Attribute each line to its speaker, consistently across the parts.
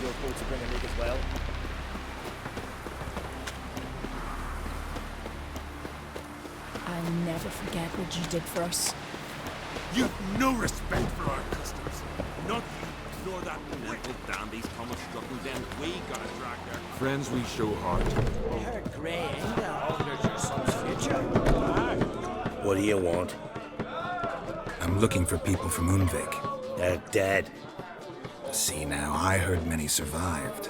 Speaker 1: your call to bring a rig as well.
Speaker 2: I'll never forget what you did for us.
Speaker 3: You've no respect for our customs. Not you, nor that mental dandies Thomas Struckle, then we gotta drag their friends we show heart.
Speaker 4: Her grey anger alters your son's future.
Speaker 5: What do you want?
Speaker 6: I'm looking for people from Undvik.
Speaker 5: They're dead.
Speaker 6: See now, I heard many survived.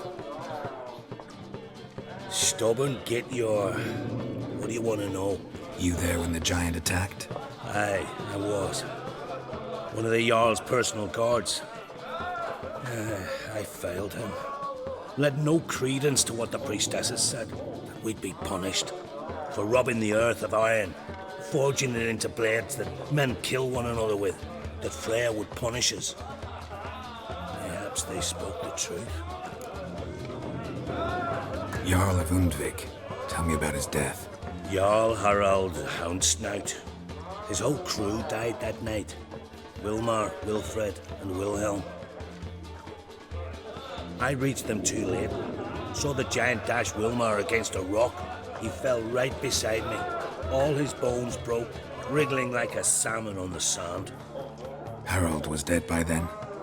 Speaker 5: Stubborn, get your... What do you want to know?
Speaker 6: You there when the giant attacked?
Speaker 5: Aye, I was. One of the Jarl's personal guards. I failed him. Led no credence to what the priestesses said. That we'd be punished. For robbing the earth of iron. Forging it into blades that men kill one another with. That Freya would punish us. Perhaps they spoke the truth.
Speaker 6: Jarl of Undvik. Tell me about his death.
Speaker 5: Jarl Harald the Houndsnout. His whole crew died that night. Hjalmar, Wilfred, and Wilhelm. I reached them too late. Saw the giant dash Hjalmar against a rock. He fell right beside me. All his bones broke, wriggling like a salmon on the sand.
Speaker 6: Harald was dead by then?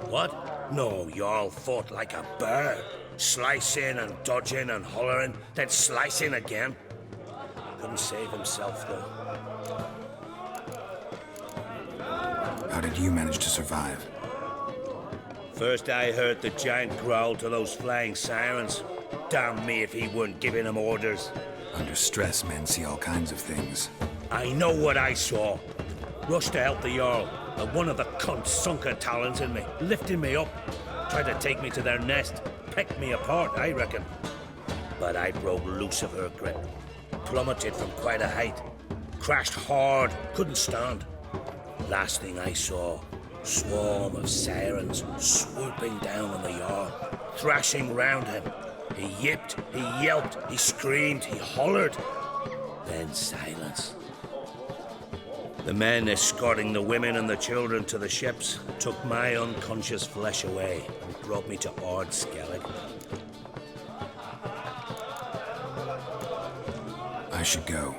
Speaker 5: What? No, Jarl fought like a bear. Slicing and dodging and hollering, then slicing again. Couldn't save himself, though.
Speaker 6: How did you manage to survive?
Speaker 5: First I heard the giant growl to those flying sirens. Damn me if he weren't giving them orders.
Speaker 6: Under stress, men see all kinds of things.
Speaker 5: I know what I saw. Rushed to help the Jarl, and one of the cunts sunk her talons in me, lifting me up. Tried to take me to their nest. Pecked me apart, I reckon. But I broke loose of her grip. Plummeted from quite a height. Crashed hard, couldn't stand. Last thing I saw, swarm of sirens swooping down on the Jarl, thrashing round him. He yipped, he yelped, he screamed, he hollered. Then silence. The men escorting the women and the children to the ships took my unconscious flesh away and brought me to SKELLIGE.
Speaker 6: I should go.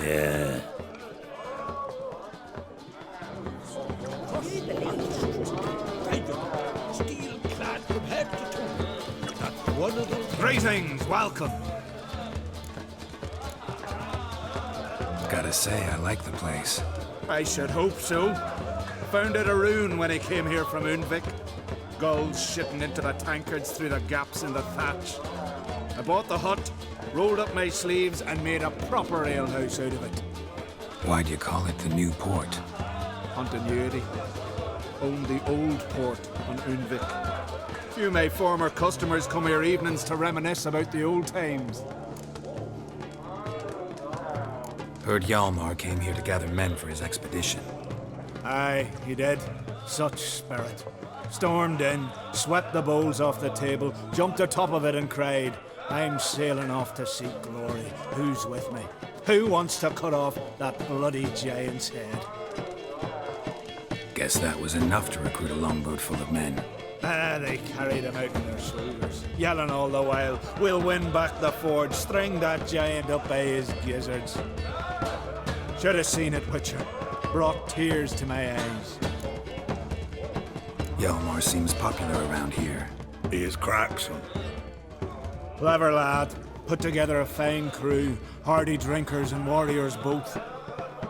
Speaker 5: Yeah.
Speaker 3: Steel-clad from head to toe. That's one of those.
Speaker 7: Greetings, welcome.
Speaker 6: Gotta say, I like the place.
Speaker 7: I should hope so. Found out a rune when I came here from Undvik. Gulls shitting into the tankards through the gaps in the thatch. I bought the hut, rolled up my sleeves, and made a proper alehouse out of it.
Speaker 6: Why'd you call it the New Port?
Speaker 7: Continuity. Owned the old port on Undvik. Few of my former customers come here evenings to reminisce about the old times.
Speaker 6: Heard Hjalmar came here to gather men for his expedition.
Speaker 7: Aye, he did. Such spirit. Stormed in, swept the bowls off the table, jumped atop of it and cried, "I'm sailing off to seek glory. Who's with me? Who wants to cut off that bloody giant's head?"
Speaker 6: Guess that was enough to recruit a longboat full of men.
Speaker 7: They carried him out on their shoulders, yelling all the while, "We'll win back the forge, string that giant up by his gizzards." Should have seen it, Witcher. Brought tears to my eyes.
Speaker 6: Hjalmar seems popular around here.
Speaker 5: He is crack, son.
Speaker 7: Clever lad. Put together a fine crew, hardy drinkers and warriors both.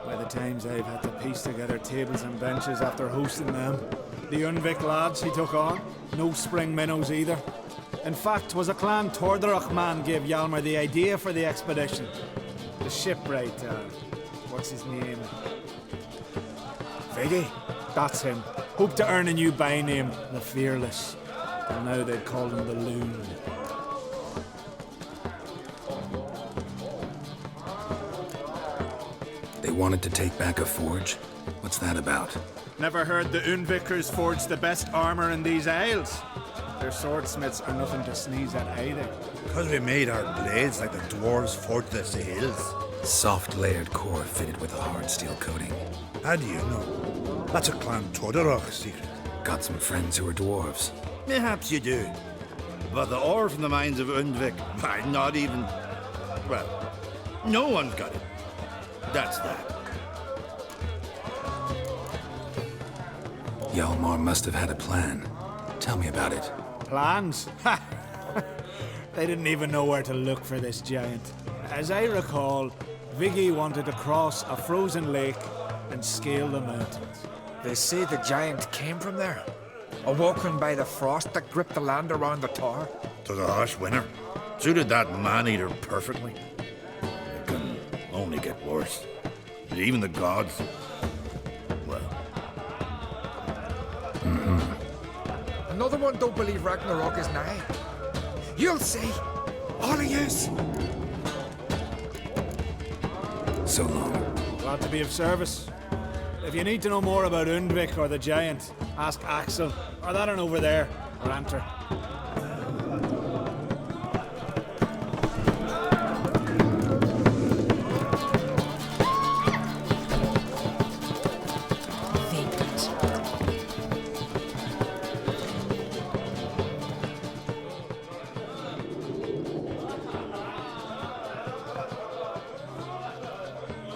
Speaker 7: By the times I've had to piece together tables and benches after hosting them. The Undvik lads he took on, no spring minnows either. In fact, was a clan Tordarach man gave Hjalmar the idea for the expedition. The shipwright, what's his name? Viggy? That's him. Hoped to earn a new by name, the Fearless. And now they'd call him the Loon.
Speaker 6: They wanted to take back a forge? What's that about?
Speaker 7: Never heard the Undvikers forge the best armor in these isles. Their swordsmiths are nothing to sneeze at either.
Speaker 8: Because we made our blades like the dwarves forged the sails.
Speaker 6: Soft layered core fitted with a hard steel coating.
Speaker 8: How do you know? That's a clan Tordarach secret.
Speaker 6: Got some friends who are dwarves.
Speaker 8: Perhaps you do. But the ore from the mines of Undvik, not even... Well, no one's got it. That's that.
Speaker 6: Hjalmar must have had a plan. Tell me about it.
Speaker 7: Plans? Ha! They didn't even know where to look for this giant. As I recall, Viggy wanted to cross a frozen lake and scale the mountains.
Speaker 1: They say the giant came from there. Awoken by the frost that gripped the land around the tower.
Speaker 8: To the harsh winter. Suited that man-eater perfectly. It can only get worse. Even the gods... Well...
Speaker 1: Another one don't believe Ragnarok is nigh. You'll see. All of yous.
Speaker 6: So long.
Speaker 7: Glad to be of service. If you need to know more about Undvik or the giant, ask Axel, or that one over there, or Enter.
Speaker 2: Vacant.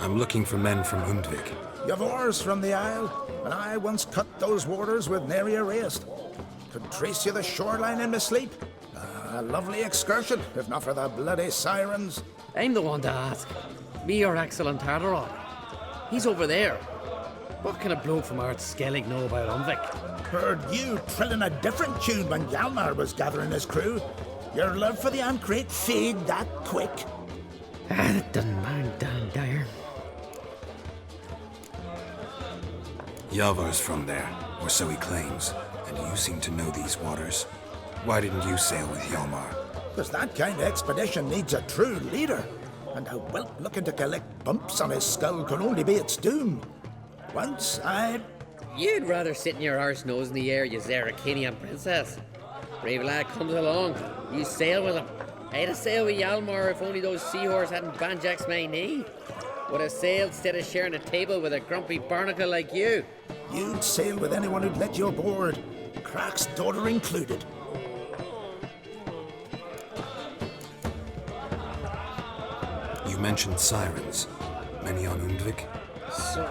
Speaker 6: I'm looking for men from Undvik.
Speaker 9: You've oars from the Isle, and I once cut those waters with nary a raist. Could trace you the shoreline in my sleep. A lovely excursion, if not for the bloody sirens.
Speaker 10: I'm the one to ask. Me your excellent Tardarok. He's over there. What can a bloke from our Skellig know about Undvik?
Speaker 9: Heard you trilling a different tune when Hjalmar was gathering his crew. Your love for the Ancrate fade that quick.
Speaker 10: That doesn't mind down there.
Speaker 6: Yavar's from there, or so he claims, and you seem to know these waters. Why didn't you sail with Hjalmar?
Speaker 9: Because that kind of expedition needs a true leader. And a whelp looking to collect bumps on his skull can only be its doom. Once
Speaker 10: You'd rather sit in your arse nose in the air, you Zaracanian princess. Brave lad comes along, you sail with him. I'd have sailed with Hjalmar if only those seahorses hadn't banjaxed my knee. Would have sailed instead of sharing a table with a grumpy barnacle like you.
Speaker 9: You'd sail with anyone who'd let you aboard, Crack's daughter included.
Speaker 6: You mentioned sirens. Many on Undvik?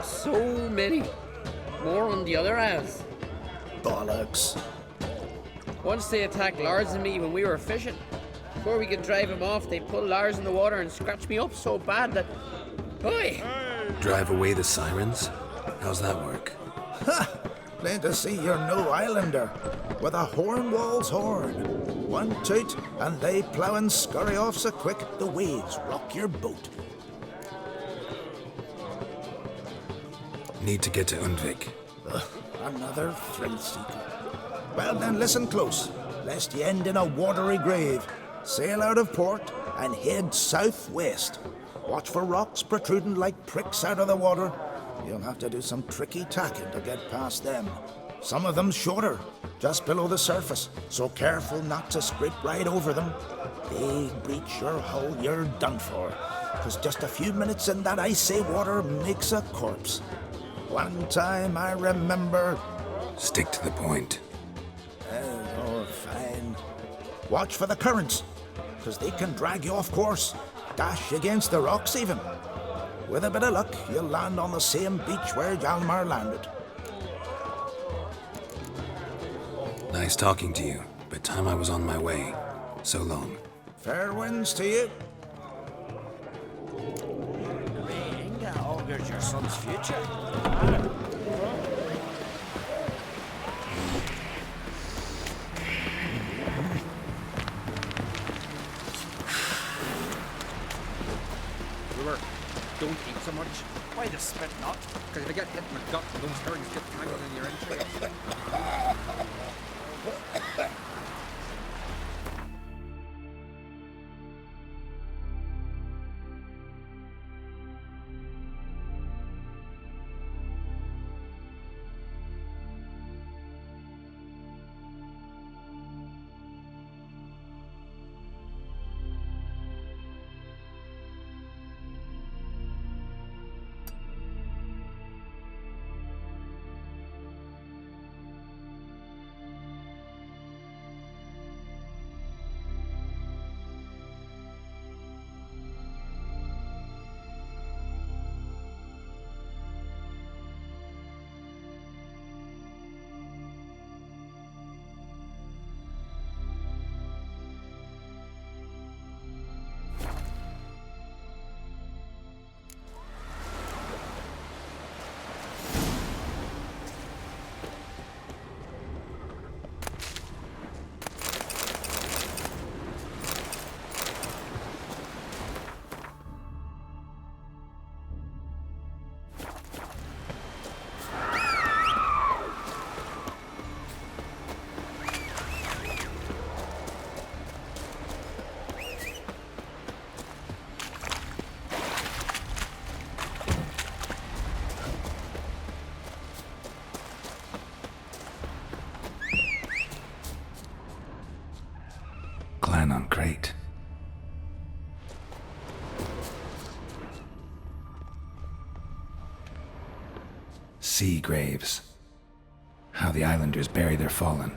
Speaker 10: So many. More on the other halves.
Speaker 9: Bollocks.
Speaker 10: Once they attacked Lars and me when we were fishing. Before we could drive him off, they pulled Lars in the water and scratched me up so bad that... Boy!
Speaker 6: Drive away the sirens? How's that work?
Speaker 9: Ha! Plain to see you're no islander. With a horn wall's horn. One toot, and they plough and scurry off so quick the waves rock your boat.
Speaker 6: Need to get to Undvik.
Speaker 9: Another thrill seeker. Well then, listen close, lest ye end in a watery grave. Sail out of port and head southwest. Watch for rocks protruding like pricks out of the water. You'll have to do some tricky tacking to get past them. Some of them shorter, just below the surface, so careful not to scrape right over them. They breach your hull, you're done for. 'Cause just a few minutes in that icy water makes a corpse. One time I remember...
Speaker 6: Stick to the point.
Speaker 9: Oh, fine. Watch for the currents, 'cause they can drag you off course. Dash against the rocks even. With a bit of luck, you'll land on the same beach where Hjalmar landed.
Speaker 6: Nice talking to you, but time I was on my way. So long.
Speaker 9: Fair winds to you.
Speaker 4: Inga augurs your son's future.
Speaker 11: Don't eat so much. Why the spit not? Because if you get hit in the gut, those herrings get tangled in your entrails.
Speaker 6: Sea graves. How the islanders bury their fallen.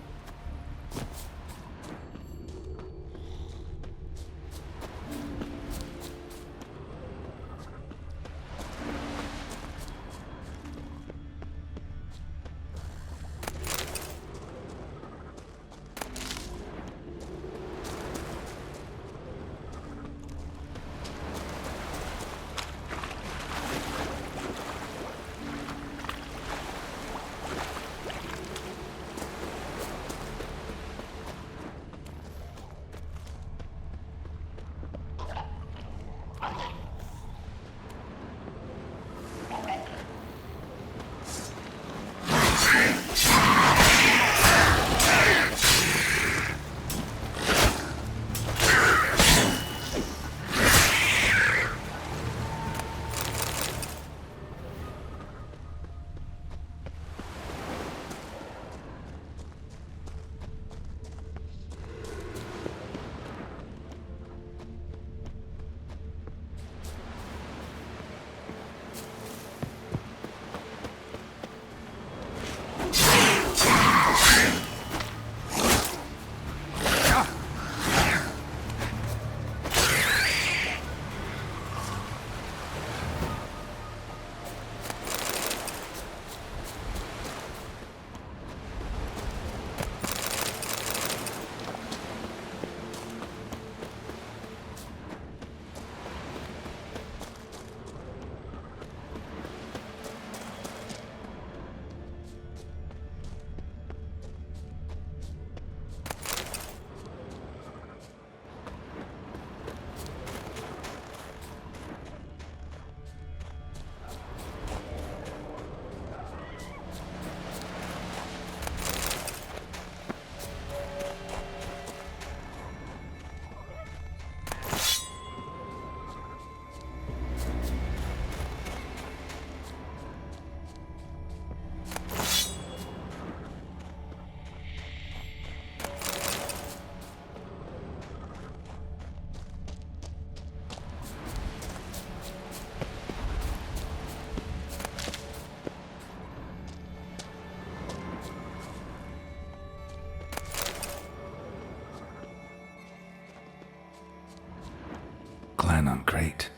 Speaker 6: On Crate.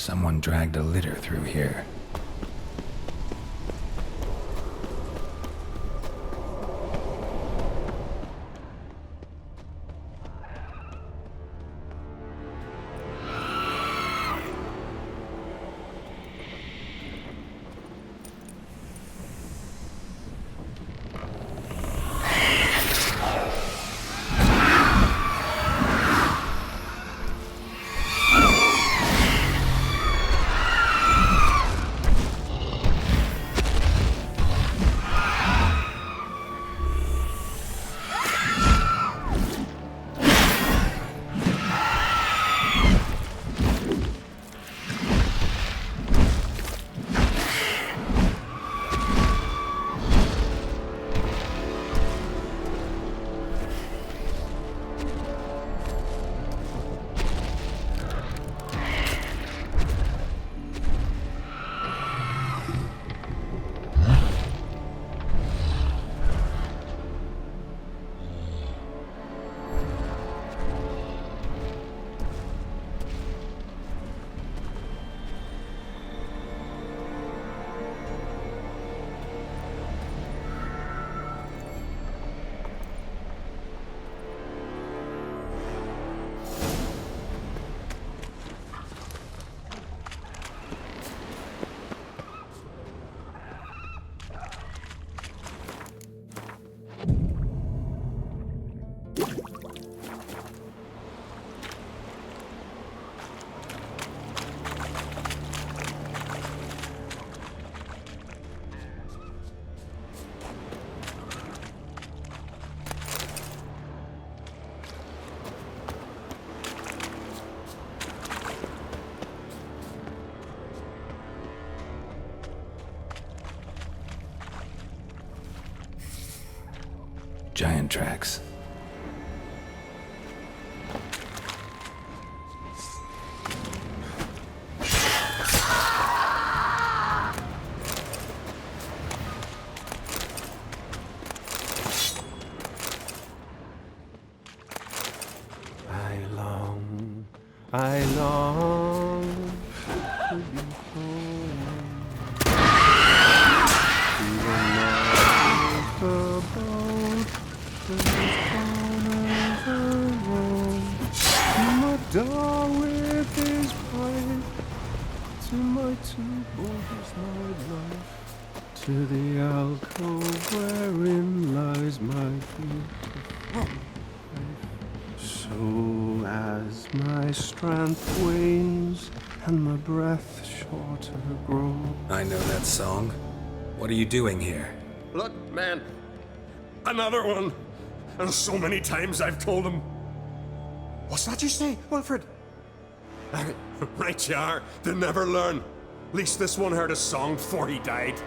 Speaker 6: Someone dragged a litter through here. Giant tracks.
Speaker 12: I long to be home. To the mountains above, to the corners of my dog with his pipe, to my two boys, my life, to the alcove wherein lies my beautiful life. So as my strength wanes and my breath shorter grows.
Speaker 6: I know that song. What are you doing here?
Speaker 3: Look, man. Another one. And so many times I've told him. What's that you say, Wilfred? Right you are. They never learn. At least this one heard a song before he died.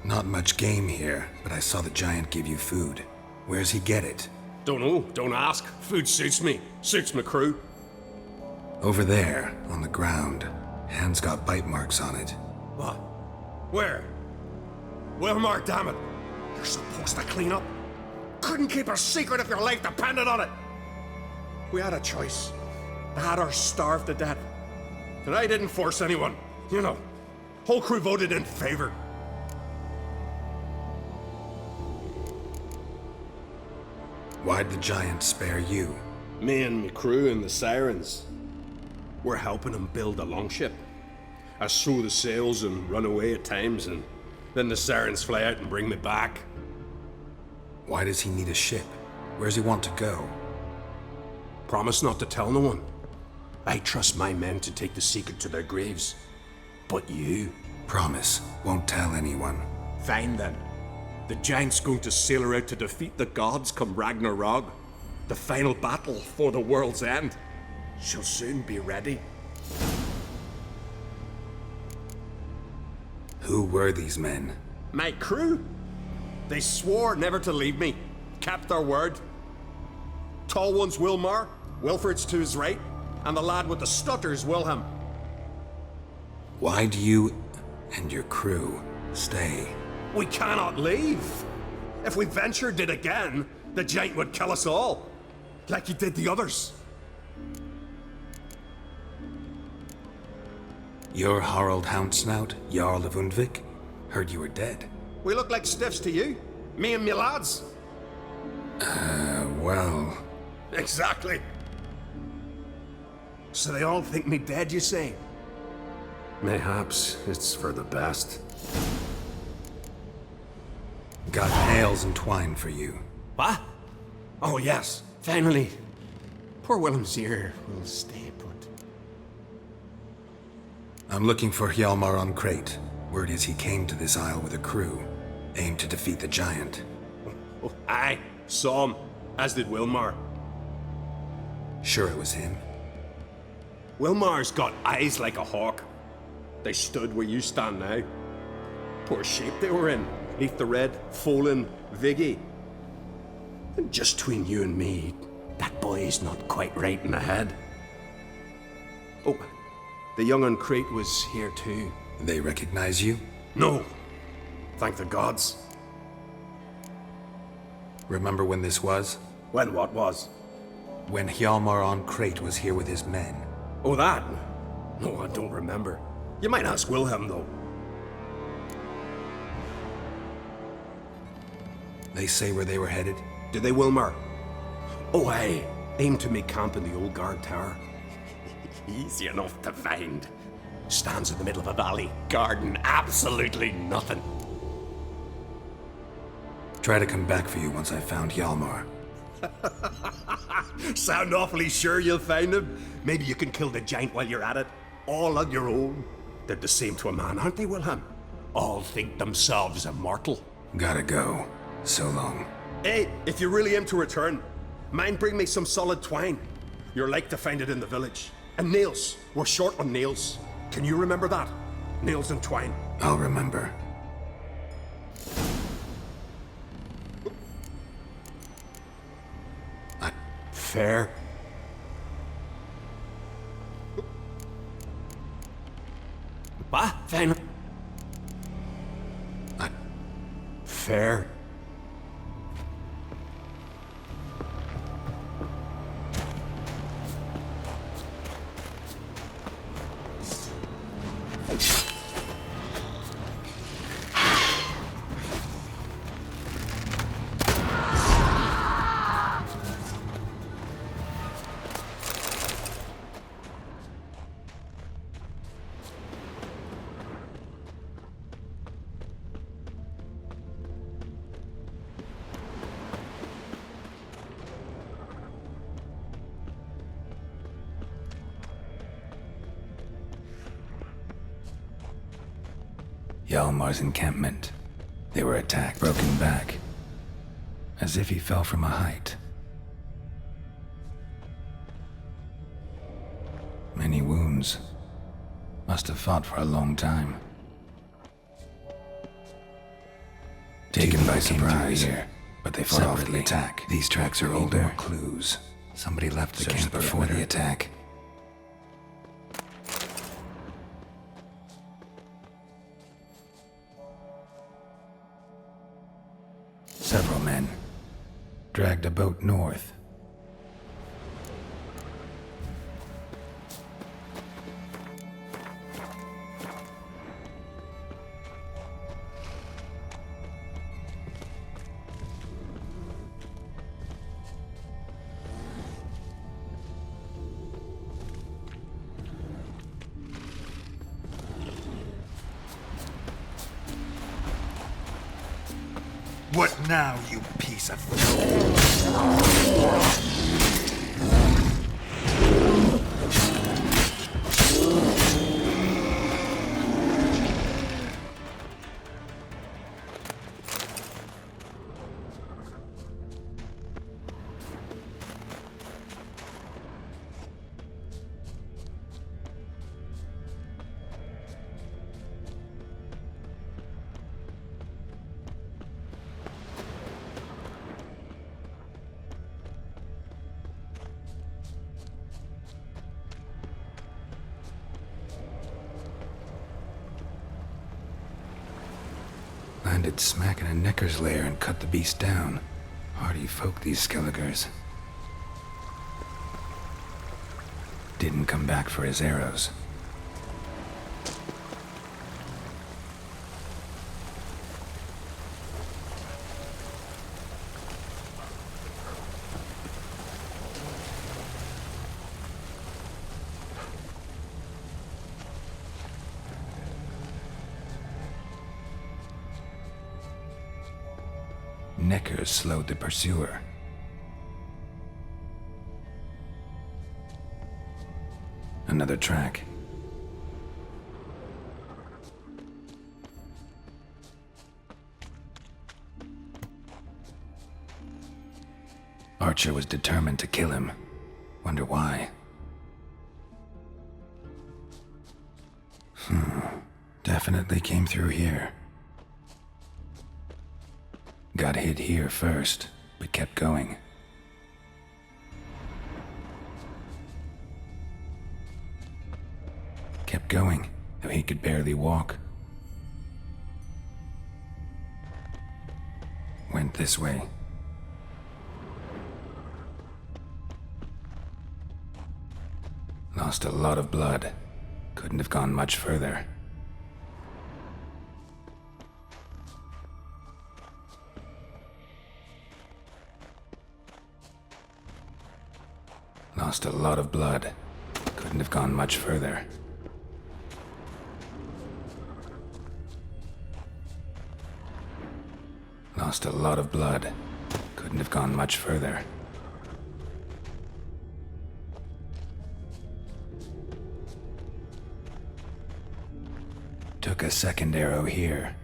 Speaker 6: Not much game here, but I saw the giant give you food. Where's he get it?
Speaker 3: Don't know. Don't ask. Food suits me. Suits my crew.
Speaker 6: Over there, on the ground. Hand's got bite marks on it.
Speaker 3: What? Where? Wilmar, damn it. You're supposed to clean up. Couldn't keep a secret if your life depended on it. We had a choice. That or starve to death. And I didn't force anyone. You know, whole crew voted in favor.
Speaker 6: Why'd the giant spare you?
Speaker 3: Me and my crew and the sirens. We're helping him build a longship. I sew the sails and run away at times, and then the sirens fly out and bring me back.
Speaker 6: Why does he need a ship? Where's he want to go?
Speaker 3: Promise not to tell no one. I trust my men to take the secret to their graves. But you?
Speaker 6: Promise, won't tell anyone.
Speaker 3: Fine then. The giant's going to sail her out to defeat the gods come Ragnarok. The final battle for the world's end. She'll soon be ready.
Speaker 6: Who were these men?
Speaker 3: My crew. They swore never to leave me. Kept their word. Tall one's Wilmar, Wilfred's to his right, and the lad with the stutter's Wilhelm.
Speaker 6: Why do you and your crew Stay.
Speaker 3: We cannot leave. If we ventured it again, the giant would kill us all. Like he did the others.
Speaker 6: You're Harald Houndsnout, Jarl of Undvik? Heard you were dead.
Speaker 3: We look like stiffs to you. Me and me lads.
Speaker 6: Well...
Speaker 3: Exactly. So they all think me dead, you say? Mayhaps it's for the best.
Speaker 6: Got nails and twine for you.
Speaker 3: What? Oh yes, finally. Poor Willem's ear will stay put.
Speaker 6: I'm looking for Hjalmar on Crate. Word is he came to this isle with a crew, aimed to defeat the giant.
Speaker 3: Oh, aye, saw him, as did Wilmar.
Speaker 6: Sure it was him?
Speaker 3: Wilmar's got eyes like a hawk. They stood where you stand now. Poor shape they were in. Neath the red, Velen, Viggy. And just between you and me, that boy's not quite right in the head. Oh, the young on Crate was here too.
Speaker 6: They recognize you?
Speaker 3: No. Thank the gods.
Speaker 6: Remember when this was?
Speaker 3: When what was?
Speaker 6: When Hjalmar on Crate was here with his men.
Speaker 3: Oh, that? No, I don't remember. You might ask Wilhelm, though.
Speaker 6: They say where they were headed?
Speaker 3: Did they, Wilmar? Oh, aye. Aimed to make camp in the old guard tower. Easy enough to find. Stands in the middle of a valley, garden absolutely nothing.
Speaker 6: Try to come back for you once I've found Hjalmar.
Speaker 3: Sound awfully sure you'll find him? Maybe you can kill the giant while you're at it. All on your own. Did the same to a man, aren't they, Wilhelm? All think themselves immortal.
Speaker 6: Gotta go. So long.
Speaker 3: Hey, if you really aim to return, mind bring me some solid twine. You're like to find it in the village. And nails. We're short on nails. Can you remember that? Nails and twine.
Speaker 6: I'll remember.
Speaker 3: Fair. What? Fine. Fair.
Speaker 6: Hjalmar's encampment. They were attacked, broken back. As if he fell from a height. Many wounds. Must have fought for a long time. Taken by surprise here, but they fought off the attack. These tracks are older. More clues. Somebody left the camp before the attack. Several men dragged a boat north.
Speaker 8: What now, you piece of...
Speaker 6: landed smack in a necker's lair and cut the beast down. Hardy folk, these Skelligers. Didn't come back for his arrows. Neckers slowed the pursuer. Another track. Archer was determined to kill him. Wonder why. Definitely came through here. Got hit here first, but kept going. Kept going, though he could barely walk. Went this way. Lost a lot of blood. Couldn't have gone much further. Lost a lot of blood. Couldn't have gone much further. Lost a lot of blood. Couldn't have gone much further. Took a second arrow here.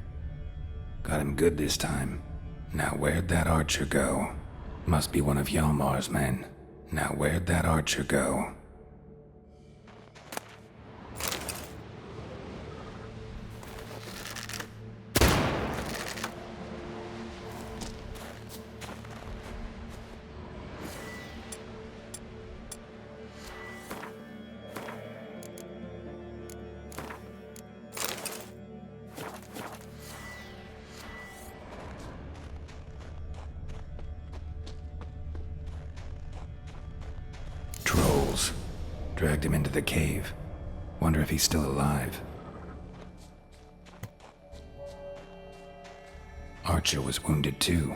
Speaker 6: Got him good this time. Now where'd that archer go? Must be one of Hjalmar's men. Now where'd that archer go? Dragged him into the cave. Wonder if he's still alive. Archer was wounded too.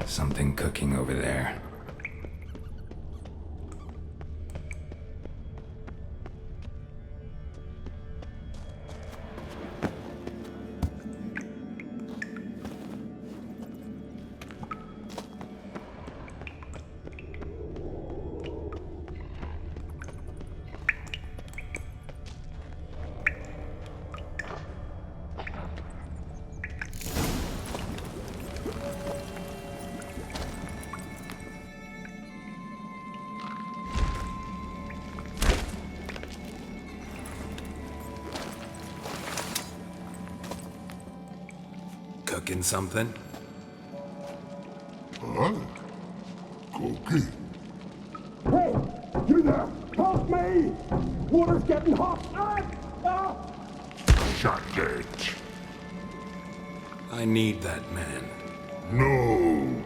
Speaker 6: Something cooking over there. Cooking something?
Speaker 13: Huh? Cookie?
Speaker 3: Hey! You there! Help me! Water's getting hot!
Speaker 13: Shut it.
Speaker 6: I need that man.
Speaker 13: No.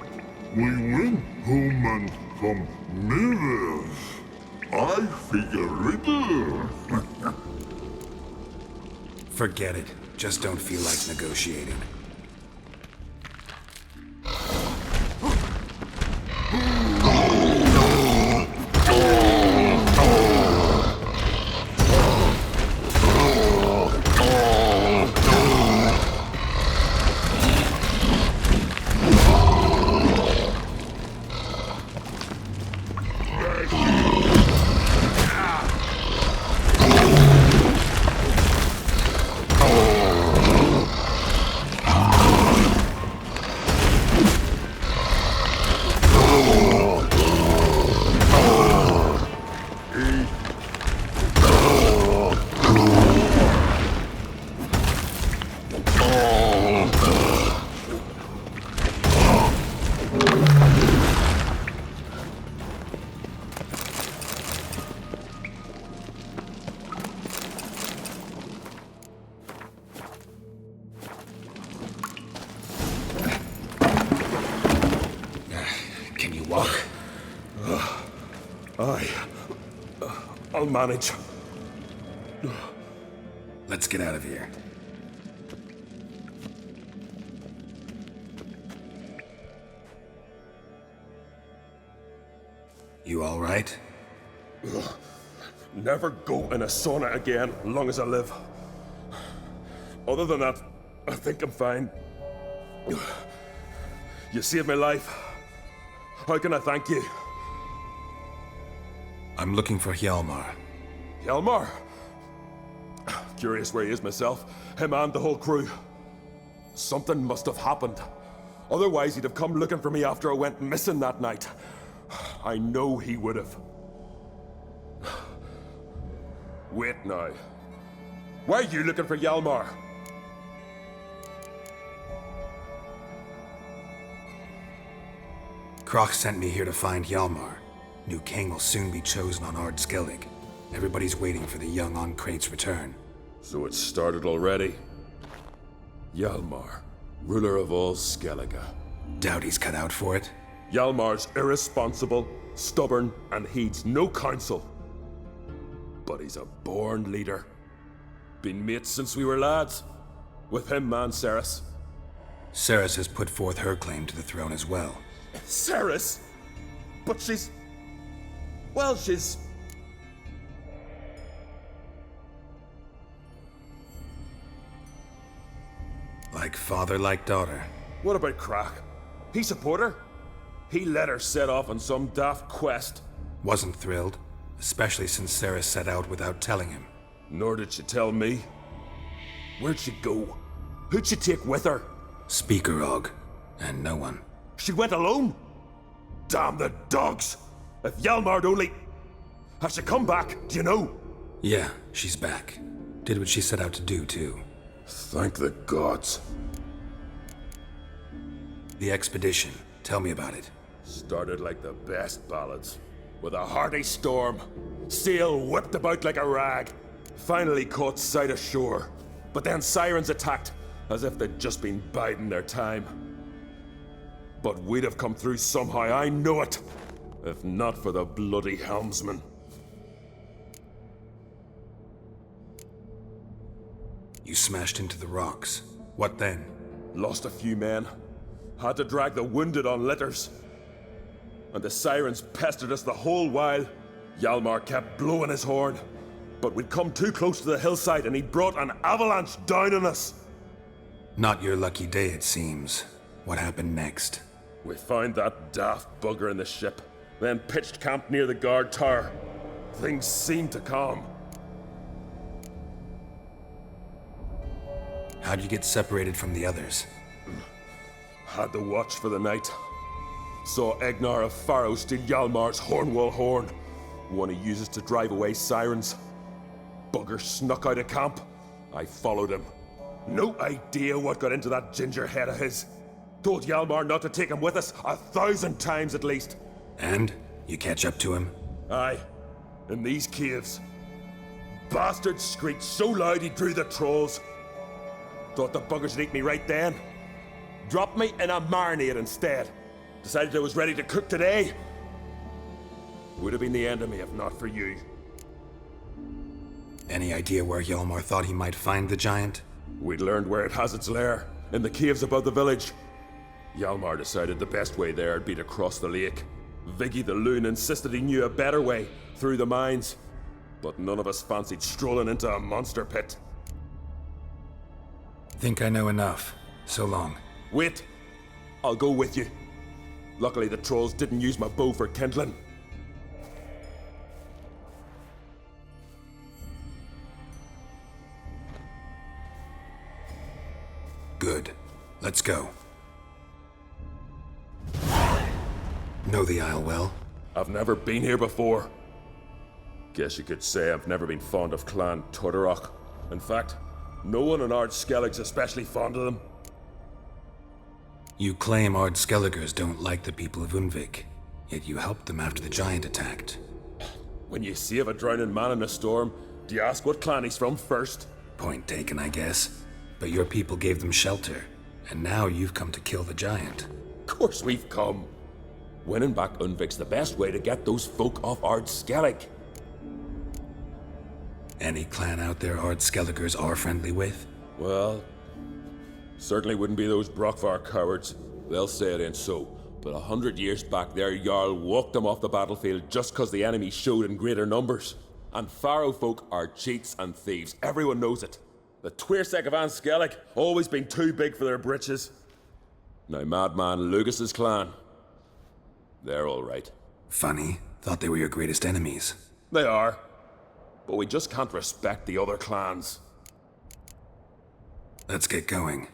Speaker 13: We went home and from mirrors. I figure riddle.
Speaker 6: Forget it. Just don't feel like negotiating.
Speaker 3: I'll manage.
Speaker 6: Let's get out of here. You all right?
Speaker 3: Never go in a sauna again, long as I live. Other than that, I think I'm fine. You saved my life. How can I thank you?
Speaker 6: I'm looking for Hjalmar.
Speaker 3: Hjalmar? Curious where he is myself. Him and the whole crew. Something must have happened. Otherwise, he'd have come looking for me after I went missing that night. I know he would have. Wait now. Why are you looking for Hjalmar?
Speaker 6: Croc sent me here to find Hjalmar. New king will soon be chosen on Ard Skellig. Everybody's waiting for the young Ancrate's return.
Speaker 3: So it's started already. Hjalmar, ruler of all Skellige.
Speaker 6: Doubt he's cut out for it.
Speaker 3: Hjalmar's irresponsible, stubborn, and heeds no counsel. But he's a born leader. Been mates since we were lads. With him and Ceres.
Speaker 6: Ceres has put forth her claim to the throne as well.
Speaker 3: Ceres? But she's... Well, she's...
Speaker 6: Like father, like daughter.
Speaker 3: What about Crack? He support her? He let her set off on some daft quest.
Speaker 6: Wasn't thrilled, especially since Ceres set out without telling him.
Speaker 3: Nor did she tell me. Where'd she go? Who'd she take with her?
Speaker 6: Speaker Og, and no one.
Speaker 3: She went alone? Damn the dogs! If Hjalmar'd only... Has she come back? Do you know?
Speaker 6: Yeah, she's back. Did what she set out to do, too.
Speaker 3: Thank the gods.
Speaker 6: The expedition. Tell me about it.
Speaker 3: Started like the best ballads. With a hearty storm. Sail whipped about like a rag. Finally caught sight of shore. But then sirens attacked, as if they'd just been biding their time. But we'd have come through somehow, I know it. If not for the bloody helmsman.
Speaker 6: You smashed into the rocks. What then?
Speaker 3: Lost a few men.
Speaker 14: Had to drag the wounded on litters. And the sirens pestered us the whole while. Hjalmar kept blowing his horn. But we'd come too close to the hillside and he brought an avalanche down on us.
Speaker 6: Not your lucky day, it seems. What happened next?
Speaker 14: We found that daft bugger in the ship, then pitched camp near the guard tower. Things seemed to calm.
Speaker 6: How'd you get separated from the others?
Speaker 14: Had to watch for the night. Saw Egnar of Faro steal Hjalmar's Hornwall horn, one he uses to drive away sirens. Bugger snuck out of camp. I followed him. No idea what got into that ginger head of his. Told Hjalmar not to take him with us 1,000 times at least.
Speaker 6: And? You catch up to him?
Speaker 14: Aye. In these caves. Bastard screeched so loud he drew the trolls. Thought the buggers would eat me right then. Dropped me in a marinade instead. Decided I was ready to cook today. Would have been the end of me if not for you.
Speaker 6: Any idea where Hjalmar thought he might find the giant?
Speaker 14: We'd learned where it has its lair, in the caves above the village. Hjalmar decided the best way there would be to cross the lake. Viggy the loon insisted he knew a better way, through the mines. But none of us fancied strolling into a monster pit.
Speaker 6: Think I know enough. So long.
Speaker 14: Wait. I'll go with you. Luckily the trolls didn't use my bow for kindling.
Speaker 6: Good. Let's go. Know the Isle well?
Speaker 14: I've never been here before. Guess you could say I've never been fond of Clan Tordarroch. In fact, no one in Ard Skellige's especially fond of them.
Speaker 6: You claim Ard Skelligers don't like the people of Undvik, yet you helped them after the giant attacked.
Speaker 14: When you save a drowning man in a storm, do you ask what clan he's from first?
Speaker 6: Point taken, I guess. But your people gave them shelter, and now you've come to kill the giant.
Speaker 14: Of course we've come. Winning back Undvik's the best way to get those folk off Ard Skellige.
Speaker 6: Any clan out there Ard Skelligers are friendly with?
Speaker 14: Well, certainly wouldn't be those Brockvar cowards. They'll say it ain't so. But 100 years back their Jarl walked them off the battlefield just 'cause the enemy showed in greater numbers. And Faro folk are cheats and thieves. Everyone knows it. The Twirsec of An Skellig always been too big for their britches. Now Madman Lucas's clan, they're all right.
Speaker 6: Funny. Thought they were your greatest enemies.
Speaker 14: They are. But we just can't respect the other clans.
Speaker 6: Let's get going.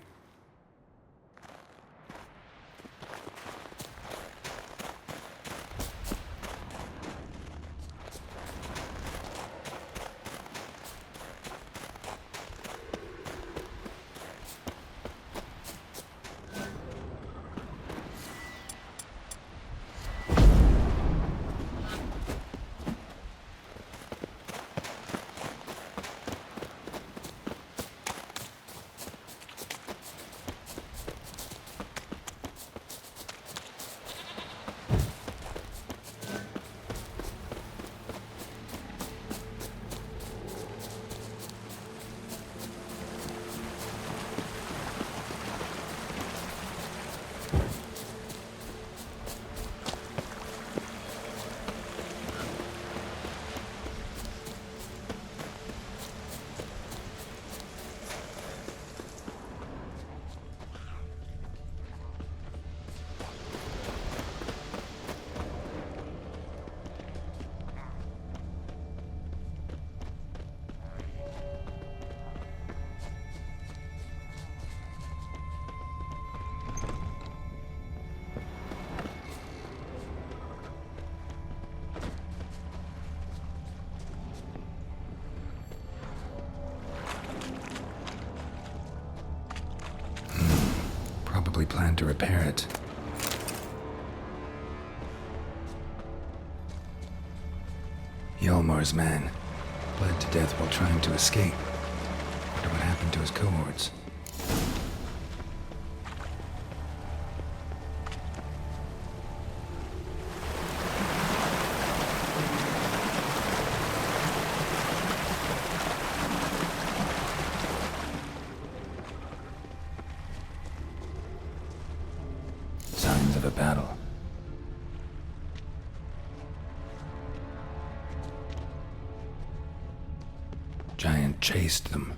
Speaker 6: Probably planned to repair it. Hjalmar's man bled to death while trying to escape. Wonder what happened to his cohorts. a battle. Giant chased them.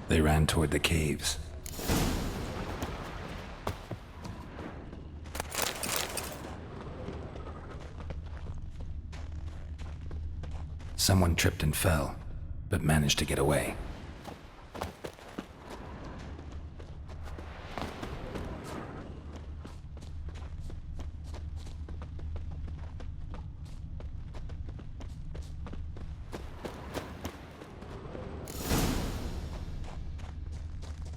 Speaker 6: They ran toward the caves. Someone tripped and fell, but managed to get away.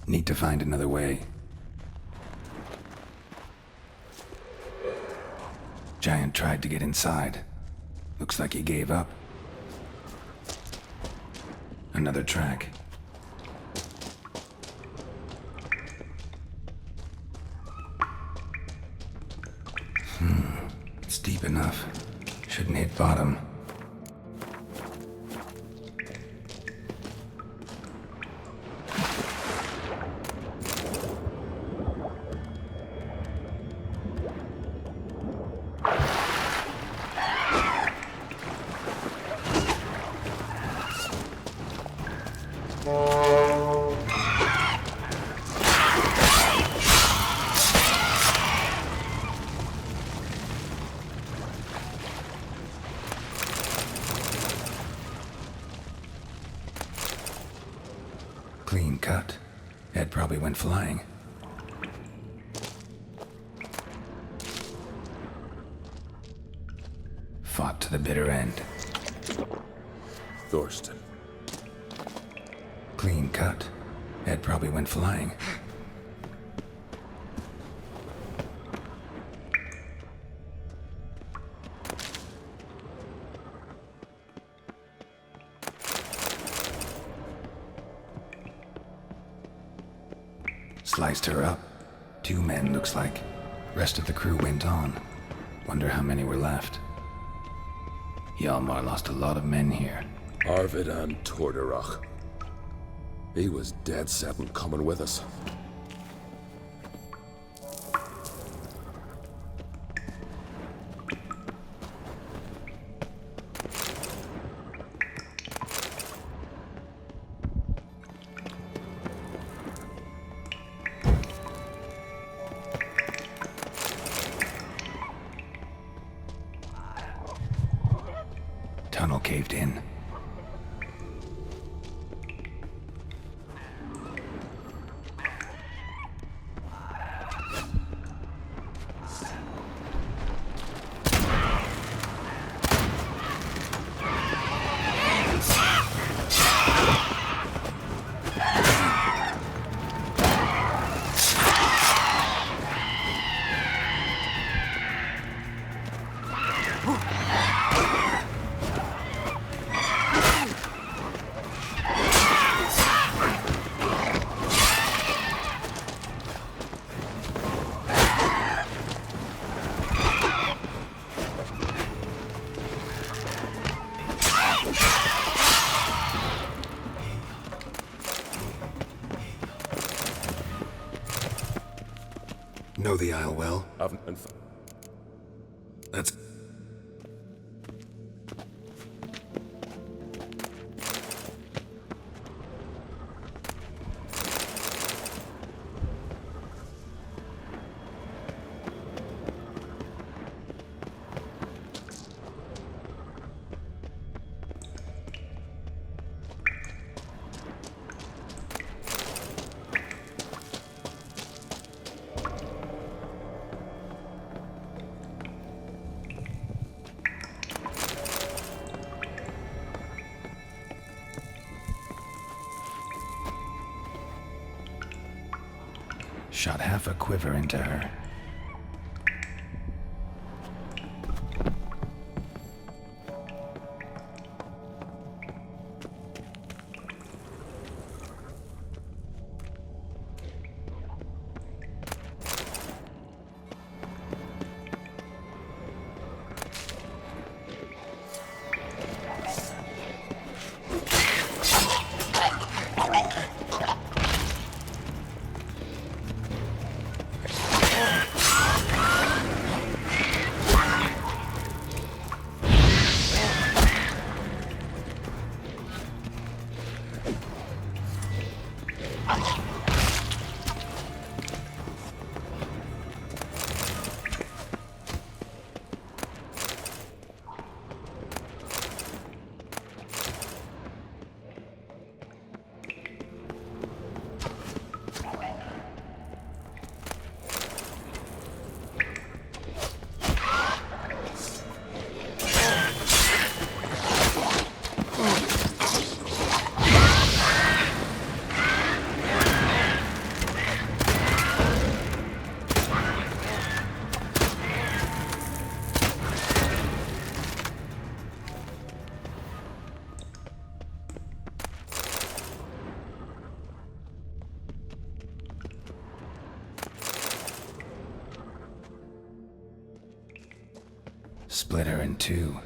Speaker 6: Need to find another way. Giant tried to get inside. Looks like he gave up. Another track. It's deep enough. Shouldn't hit bottom. Clean cut. Head probably went flying. Fought to the bitter end.
Speaker 14: Thorsten.
Speaker 6: Clean cut. Head probably went flying. Sliced her up. 2 men, looks like. Rest of the crew went on. Wonder how many were left. Hjalmar lost a lot of men here.
Speaker 14: Arvid and Torderach. He was dead set on coming with us.
Speaker 6: Tunnel caved in. Know the Isle well? That's... Shot half a quiver into her. Split her in two.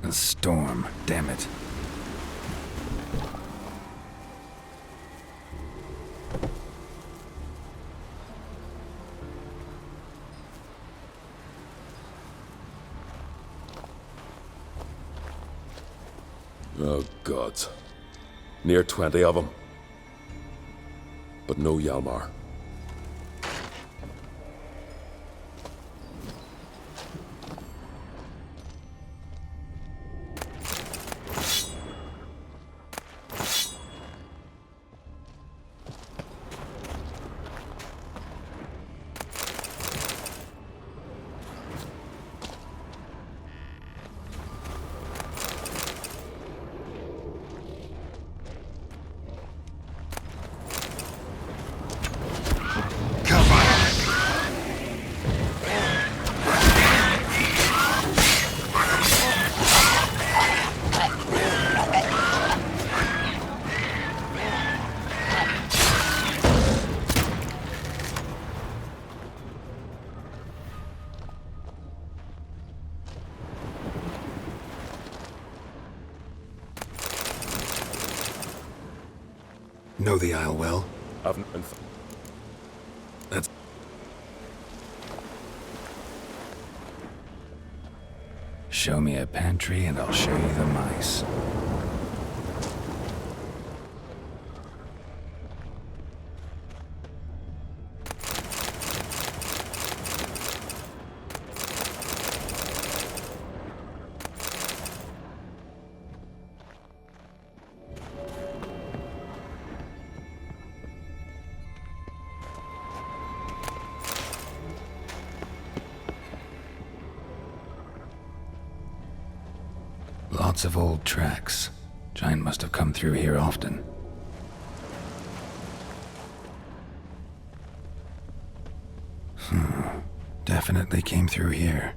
Speaker 6: A storm, damn it.
Speaker 14: Oh, gods. Near 20 of them. But no Hjalmar.
Speaker 6: Know the Isle well? That's... Show me a pantry and I'll show you the mice. Lots of old tracks. Giant must have come through here often. Definitely came through here.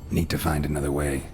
Speaker 6: Need to find another way.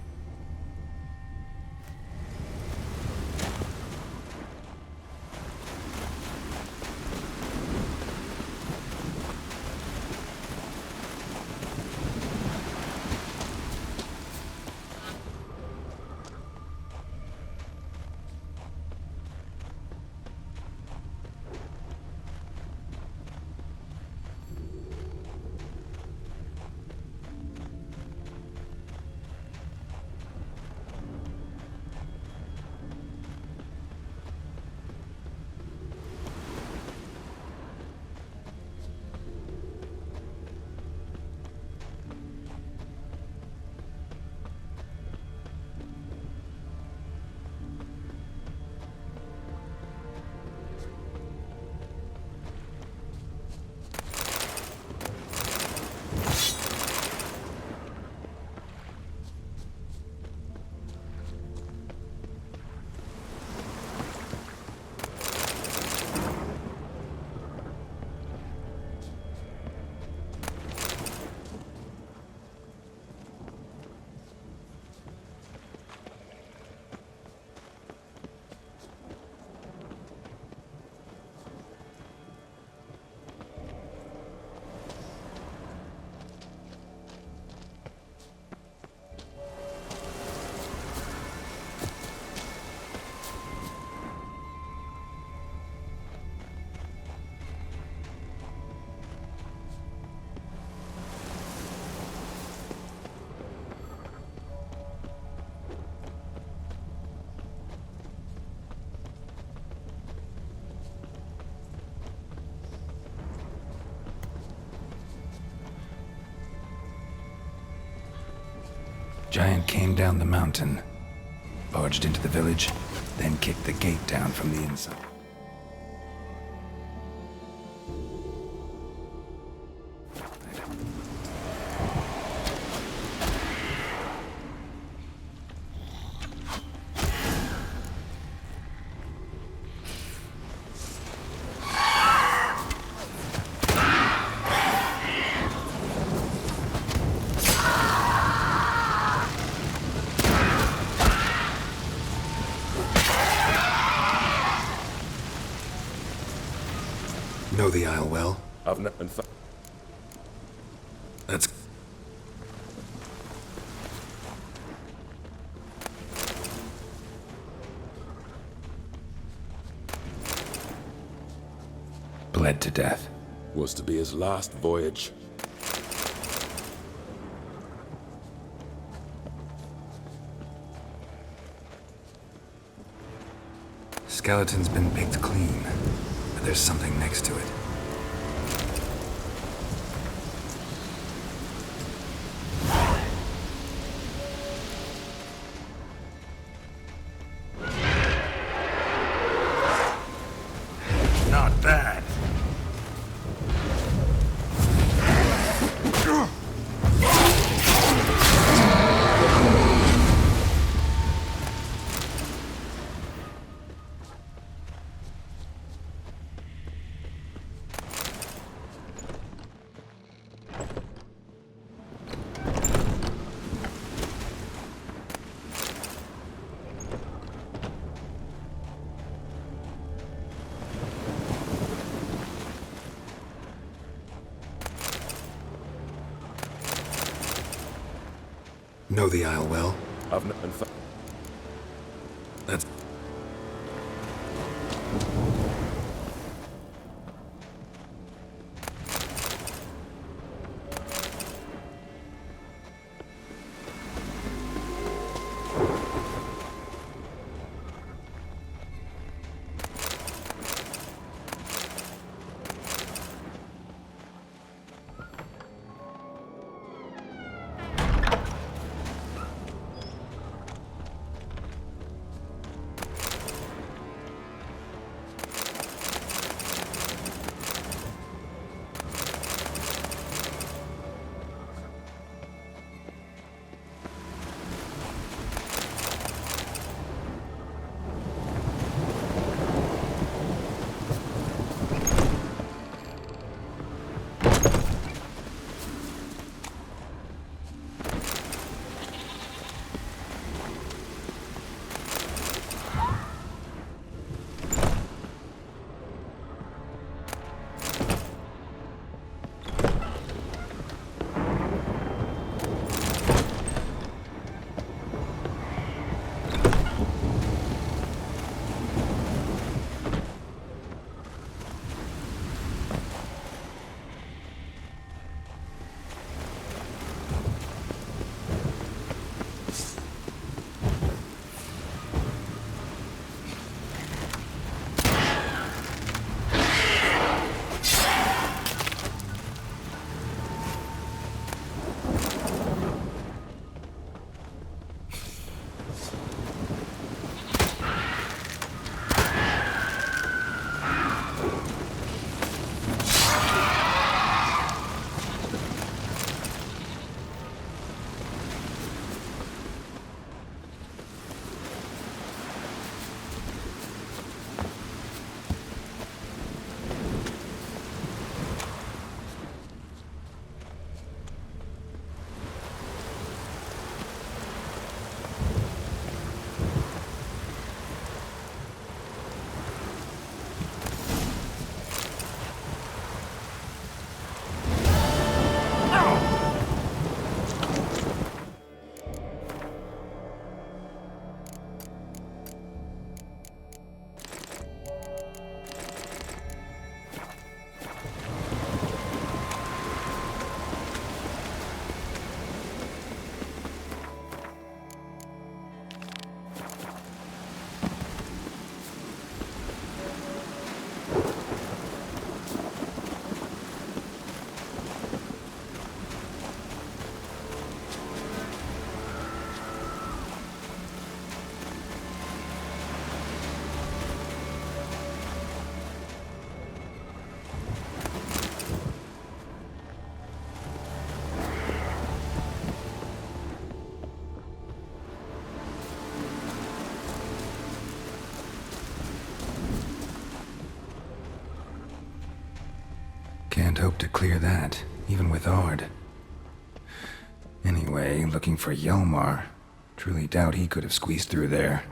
Speaker 6: Giant came down the mountain, barged into the village, then kicked the gate down from the inside. Know the Isle well?
Speaker 14: I've not been
Speaker 6: That's... Bled to death.
Speaker 14: Was to be his last voyage.
Speaker 6: Skeleton's been picked clean, but there's something next to it.
Speaker 5: Not bad.
Speaker 6: Know the Isle well?
Speaker 14: I've not been
Speaker 6: That's... Can't hope to clear that, even with Ard. Anyway, looking for Hjalmar. Truly doubt he could have squeezed through there.